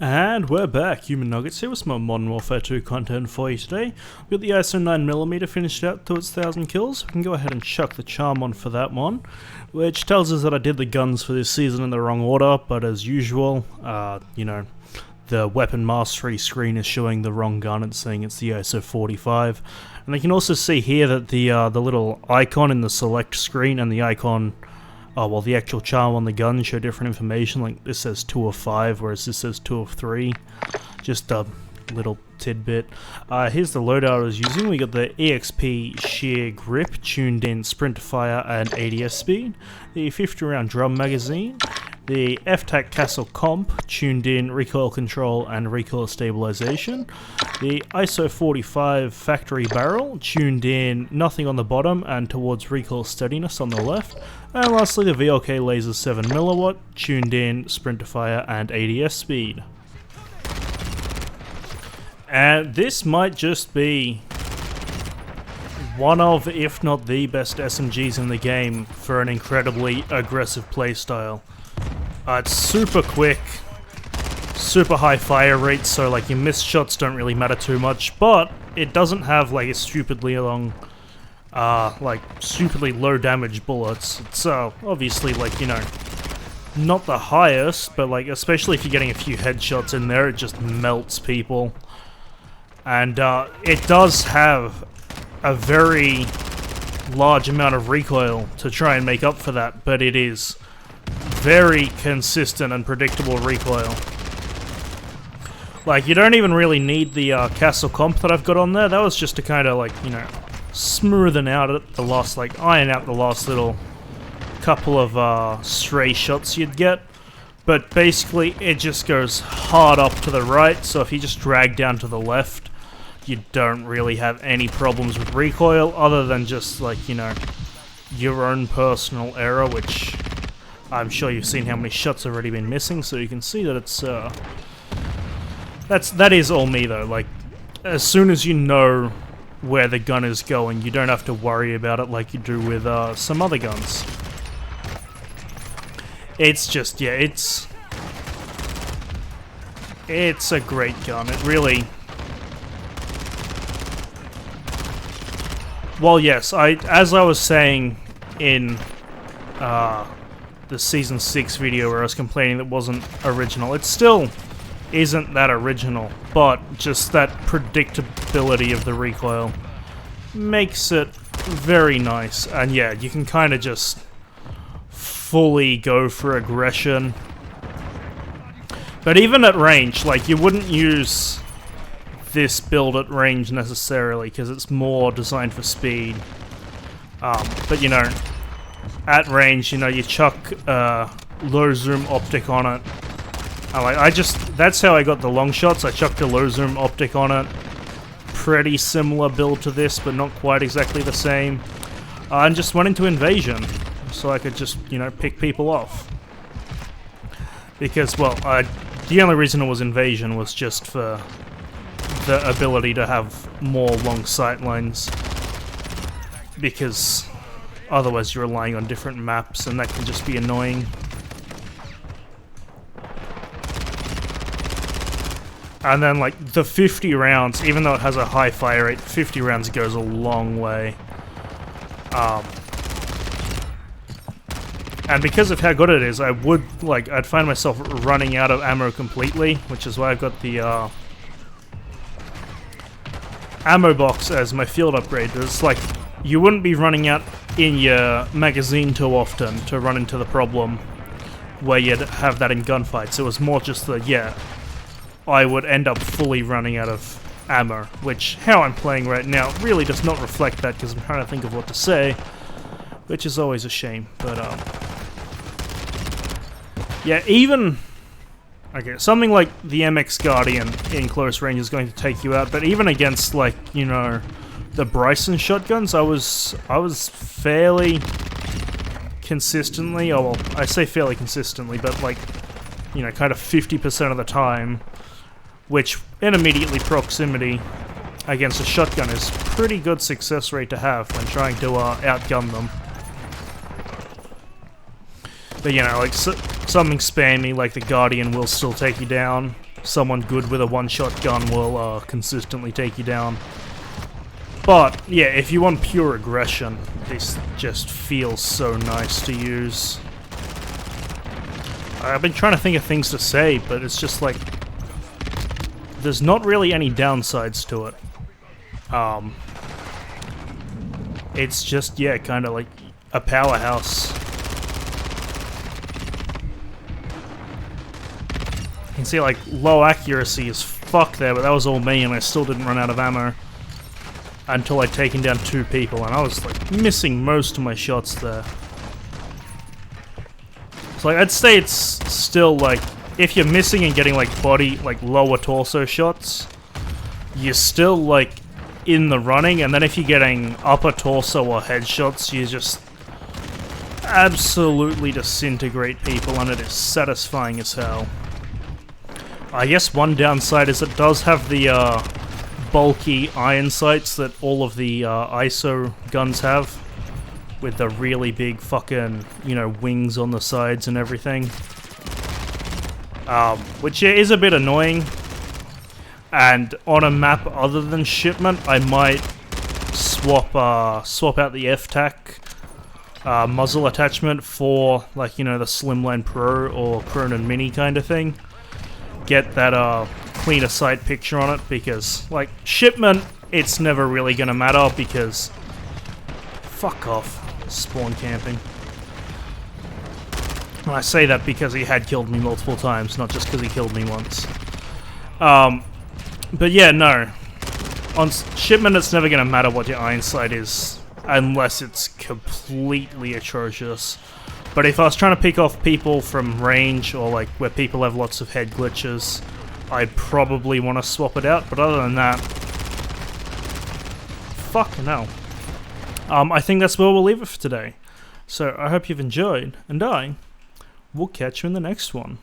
And we're back, Human Nuggets here with some more Modern Warfare 2 content for you today. We've got the ISO 9mm finished out to its 1000 kills. We can go ahead and chuck the charm on for that one, which tells us that I did the guns for this season in the wrong order, but as usual, the weapon mastery screen is showing the wrong gun. It's saying it's the ISO 45. And you can also see here that the little icon in the select screen and the icon... the actual charm on the gun show different information, like this says 2 of 5, whereas this says 2 of 3. Just a little tidbit. Here's the loadout I was using. We got the EXP sheer grip, tuned in sprint to fire and ADS speed, the 50 round drum magazine, the FTAC Castle comp, tuned in recoil control and recoil stabilization, the ISO 45 factory barrel, tuned in nothing on the bottom and towards recoil steadiness on the left, and lastly the VLK laser 7mW, tuned in sprint to fire and ADS speed. And this might just be one of, if not the best SMGs in the game for an incredibly aggressive playstyle. It's super quick, super high fire rate, so like your missed shots don't really matter too much, but it doesn't have like a stupidly long, stupidly low damage bullets. It's obviously like, you know, not the highest, but like especially if you're getting a few headshots in there, it just melts people. And it does have a very large amount of recoil to try and make up for that, but it is very consistent and predictable recoil. Like, you don't even really need the castle comp that I've got on there. That was just to kind of like, you know, smoothen out the last, like, iron out the last little couple of stray shots you'd get. But basically, it just goes hard up to the right, so if you just drag down to the left, you don't really have any problems with recoil, other than just, like, you know, your own personal error, which I'm sure you've seen how many shots have already been missing, so you can see that it's, that is all me, though. Like, as soon as you know where the gun is going, you don't have to worry about it like you do with, some other guns. It's just, yeah, it's a great gun. It really... Well, yes, as I was saying in the Season 6 video where I was complaining that it wasn't original, it still isn't that original, but just that predictability of the recoil makes it very nice. And yeah, you can kind of just fully go for aggression. But even at range, like, you wouldn't use this build at range necessarily, because it's more designed for speed. But you know, at range, you know, you chuck low zoom optic on it. That's how I got the long shots. I chucked a low zoom optic on it. Pretty similar build to this, but not quite exactly the same. And just went into invasion, so I could just, you know, pick people off. Because, well, the only reason it was invasion was just for the ability to have more long sight lines, because otherwise you're relying on different maps and that can just be annoying. And then like the 50 rounds, even though it has a high fire rate, 50 rounds goes a long way. And because of how good it is, I'd find myself running out of ammo completely, which is why I've got the ammo box as my field upgrade. It's like, you wouldn't be running out in your magazine too often to run into the problem where you'd have that in gunfights. It was more just the, yeah, I would end up fully running out of ammo, which, how I'm playing right now, really does not reflect that, because I'm trying to think of what to say, which is always a shame. But, yeah, even... Okay, something like the MX Guardian in close range is going to take you out, but even against, like, you know, the Bryson shotguns, I was fairly consistently, oh well, I say fairly consistently, but like, you know, kind of 50% of the time, which in immediately proximity against a shotgun is pretty good success rate to have when trying to outgun them. But you know, like something spammy like the Guardian will still take you down. someone good with a one-shot gun will consistently take you down. But, yeah, if you want pure aggression, this just feels so nice to use. I've been trying to think of things to say, but it's just like... there's not really any downsides to it. It's just, yeah, kind of like a powerhouse. You can see, like, low accuracy as fuck there, but that was all me, and I still didn't run out of ammo. Until I'd taken down 2 people, and I was, like, missing most of my shots there. So, like, I'd say it's still, like, if you're missing and getting, like, body, like, lower torso shots, you're still, like, in the running, and then if you're getting upper torso or headshots, you just absolutely disintegrate people, and it is satisfying as hell. I guess one downside is it does have the, bulky iron sights that all of the ISO guns have, with the really big fucking, you know, wings on the sides and everything. Which is a bit annoying. And on a map other than Shipment, I might swap out the F-Tac muzzle attachment for, like, you know, the Slimline Pro or Cronin Mini kind of thing. Get that cleaner sight picture on it, because, like, Shipment, it's never really gonna matter, because fuck off, spawn camping. And I say that because he had killed me multiple times, not just because he killed me once. But yeah, no, on Shipment it's never gonna matter what your iron sight is, unless it's completely atrocious. But if I was trying to pick off people from range, or like where people have lots of head glitches, I'd probably want to swap it out. But other than that, fucking hell. I think that's where we'll leave it for today. So I hope you've enjoyed, and I will catch you in the next one.